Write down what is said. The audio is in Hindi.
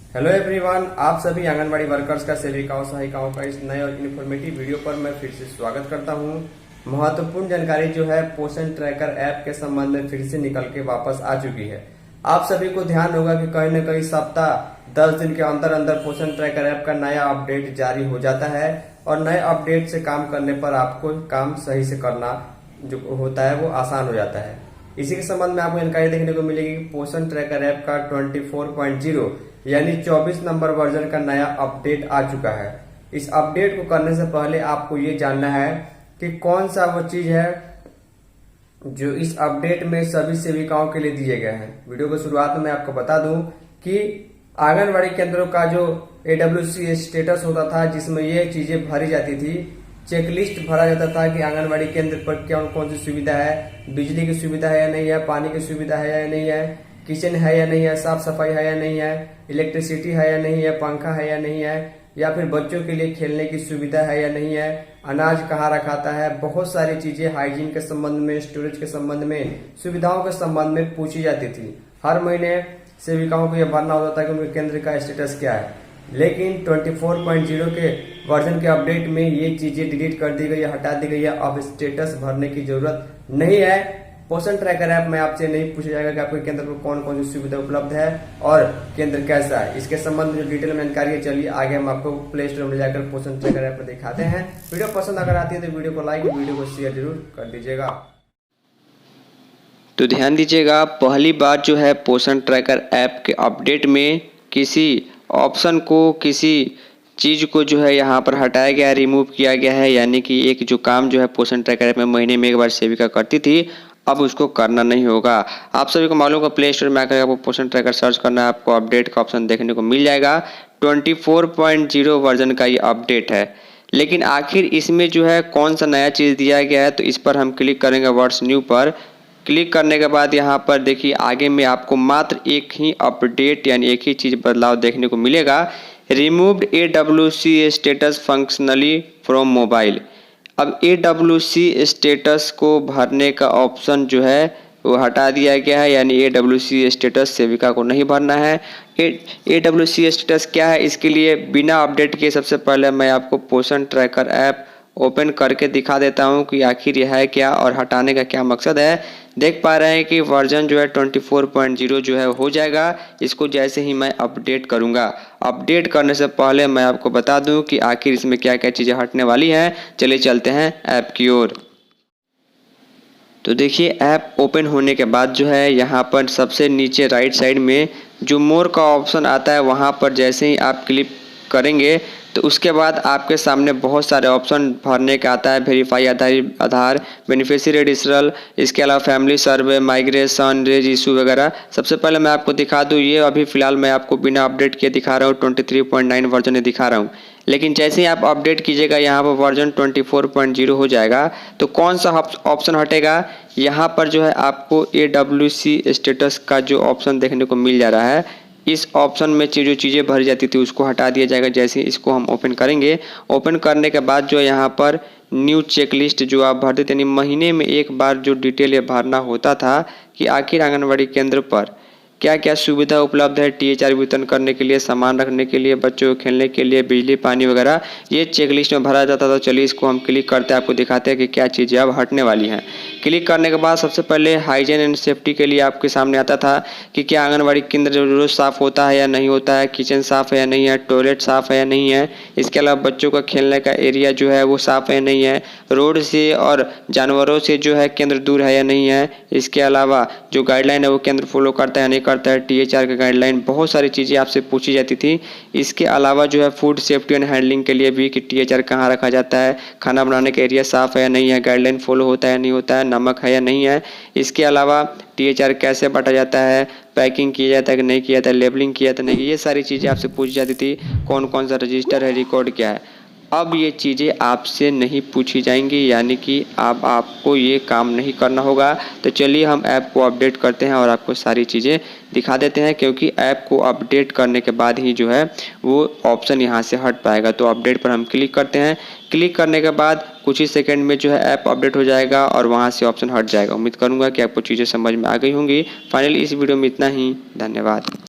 हेलो एवरीवन, आप सभी आंगनबाड़ी वर्कर्स का, सेविकाओं, सहायिकाओं का इस नए और इन्फॉर्मेटिव वीडियो पर मैं फिर से स्वागत करता हूं। महत्वपूर्ण जानकारी जो है पोषण ट्रैकर ऐप के संबंध में फिर से निकल के वापस आ चुकी है। आप सभी को ध्यान होगा कि कहीं न कहीं सप्ताह 10 दिन के अंदर अंदर पोषण ट्रैकर ऐप का नया अपडेट जारी हो जाता है और नए अपडेट से काम करने पर आपको काम सही से करना जो होता है वो आसान हो जाता है। इसी के संबंध में आपको जानकारी देखने को मिलेगी कि पोषण ट्रैकर ऐप का 24.0 यानी 24 नंबर वर्जन का नया अपडेट आ चुका है। इस अपडेट को करने से पहले आपको ये जानना है कि कौन सा वो चीज है जो इस अपडेट में सभी सेविकाओं के लिए दिए गए हैं। वीडियो की शुरुआत में मैं आपको बता दूं कि आंगनबाड़ी केंद्रों का जो AWC स्टेटस होता था जिसमें ये चीजें भरी जाती थी, चेकलिस्ट भरा जाता था कि आंगनबाड़ी केंद्र पर कौन कौन सी सुविधा है, बिजली की सुविधा है या नहीं है, पानी की सुविधा है या नहीं है, किचन है या नहीं है, साफ सफाई है या नहीं है, इलेक्ट्रिसिटी है या नहीं है, पंखा है या नहीं है, या फिर बच्चों के लिए खेलने की सुविधा है या नहीं है, अनाज कहाँ रखाता है। बहुत सारी चीजें हाइजीन के संबंध में, स्टोरेज के संबंध में, सुविधाओं के संबंध में पूछी जाती थी। हर महीने सेविकाओं को यह भरना होता था कि उनके केंद्र का स्टेटस क्या है। लेकिन 24.0 के वर्जन के अपडेट में ये चीजें डिलीट कर दी गई है, हटा दी गई है। अब स्टेटस भरने की जरूरत नहीं है। पोषण ट्रैकर ऐप में आपसे नहीं पूछा जाएगा कि आपके केंद्र पर कौन कौन सी सुविधा उपलब्ध है और केंद्र कैसा है। इसके संबंध में जो डिटेल में जानकारी है, चलिए आगे हम आपको प्ले स्टोर में जाकर पोषण ट्रैकर ऐप में दिखाते हैं। वीडियो पसंद अगर आती है तो वीडियो को लाइक, वीडियो को शेयर जरूर कर दीजिएगा। तो ध्यान दीजिएगा, पहली बात जो है पोषण ट्रैकर ऐप के अपडेट में किसी ऑप्शन को, किसी चीज़ को जो है यहाँ पर हटाया गया है, रिमूव किया गया है। यानी कि एक जो काम जो है पोषण ट्रैकर ऐप में महीने में एक बार सेविका करती थी, अब उसको करना नहीं होगा। आप सभी को मालूम है, प्ले स्टोर में आकर आपको पोषण ट्रैकर सर्च करना है, आपको अपडेट का ऑप्शन देखने को मिल जाएगा। 24.0 वर्जन का ये अपडेट है। लेकिन आखिर इसमें जो है कौन सा नया चीज़ दिया गया है, तो इस पर हम क्लिक करेंगे व्हाट्स न्यू पर। क्लिक करने के बाद यहाँ पर देखिए आगे में आपको मात्र एक ही अपडेट यानी एक ही चीज़ बदलाव देखने को मिलेगा। Removed AWC status functionally from mobile. अब AWC स्टेटस को भरने का ऑप्शन जो है वो हटा दिया गया है, यानी AWC स्टेटस सेविका को नहीं भरना है। AWC स्टेटस क्या है, इसके लिए बिना अपडेट किए सबसे पहले मैं आपको पोषण ट्रैकर ऐप ओपन करके दिखा देता हूं कि आखिर यह है क्या और हटाने का क्या मकसद है। देख पा रहे हैं कि वर्जन जो है 24.0 जो है हो जाएगा। इसको जैसे ही मैं अपडेट करूंगा, अपडेट करने से पहले मैं आपको बता दूं कि आखिर इसमें क्या क्या चीज़ें हटने वाली हैं। चलिए चलते हैं ऐप की ओर। तो देखिए ऐप ओपन होने के बाद जो है यहाँ पर सबसे नीचे राइट साइड में जो मोर का ऑप्शन आता है, वहाँ पर जैसे ही आप क्लिक करेंगे तो उसके बाद आपके सामने बहुत सारे ऑप्शन भरने का आता है। वेरीफाई आधार, बेनिफिशियरी रजिस्ट्रल, इसके अलावा फैमिली सर्वे, माइग्रेशन, रेज इशू वगैरह। सबसे पहले मैं आपको दिखा दूँ, ये अभी फिलहाल मैं आपको बिना अपडेट किए दिखा रहा हूँ, 23.9 वर्जन में दिखा रहा हूँ। लेकिन जैसे ही आप अपडेट कीजिएगा यहाँ पर वर्जन 24.0 हो जाएगा। तो कौन सा ऑप्शन हटेगा, यहाँ पर जो है आपको AWC स्टेटस का जो ऑप्शन देखने को मिल जा रहा है, इस ऑप्शन में जो चीज़ें भरी जाती थी उसको हटा दिया जाएगा। जैसे इसको हम ओपन करेंगे, ओपन करने के बाद जो यहाँ पर न्यू चेकलिस्ट जो आप भरते थे, यानी महीने में एक बार जो डिटेल ये भरना होता था कि आखिर आंगनबाड़ी केंद्र पर क्या क्या सुविधा उपलब्ध है, THR वितरण करने के लिए, सामान रखने के लिए, बच्चों को खेलने के लिए, बिजली पानी वगैरह, ये चेकलिस्ट में भरा जाता था। चलिए इसको हम क्लिक करते हैं, आपको दिखाते हैं कि क्या चीज़ें अब हटने वाली हैं। क्लिक करने के बाद सबसे पहले हाइजीन एंड सेफ्टी के लिए आपके सामने आता था कि क्या आंगनबाड़ी केंद्र रोज साफ़ होता है या नहीं होता है, किचन साफ़ है या नहीं है, टॉयलेट साफ़ है या नहीं है, इसके अलावा बच्चों का खेलने का एरिया जो है वो साफ़ है या नहीं है, रोड से और जानवरों से जो है केंद्र दूर है या नहीं है, इसके अलावा जो गाइडलाइन है वो केंद्र फॉलो करता है या नहीं करता है, THR का गाइडलाइन, बहुत सारी चीज़ें आपसे पूछी जाती थी। इसके अलावा जो है फूड सेफ्टी एंड हैंडलिंग के लिए भी कि THR कहाँ रखा जाता है, खाना बनाने का एरिया साफ़ है या नहीं है, गाइडलाइन फॉलो होता है या नहीं होता है, नमक है या नहीं है, इसके अलावा THR कैसे बांटा जाता है, पैकिंग किया जाता है कि नहीं किया जाता है, लेबलिंग किया जाता है नहीं, ये सारी चीज़ें आपसे पूछी जाती थी। कौन कौन सा रजिस्टर है, रिकॉर्ड क्या है। अब ये चीज़ें आपसे नहीं पूछी जाएंगी, यानी कि अब आपको ये काम नहीं करना होगा। तो चलिए हम ऐप को अपडेट करते हैं और आपको सारी चीज़ें दिखा देते हैं, क्योंकि ऐप को अपडेट करने के बाद ही जो है वो ऑप्शन यहाँ से हट पाएगा। तो अपडेट पर हम क्लिक करते हैं। क्लिक करने के बाद कुछ ही सेकंड में जो है ऐप अपडेट हो जाएगा और वहाँ से ऑप्शन हट जाएगा। उम्मीद करूँगा कि आपको चीज़ें समझ में आ गई होंगी। फाइनली इस वीडियो में इतना ही। धन्यवाद।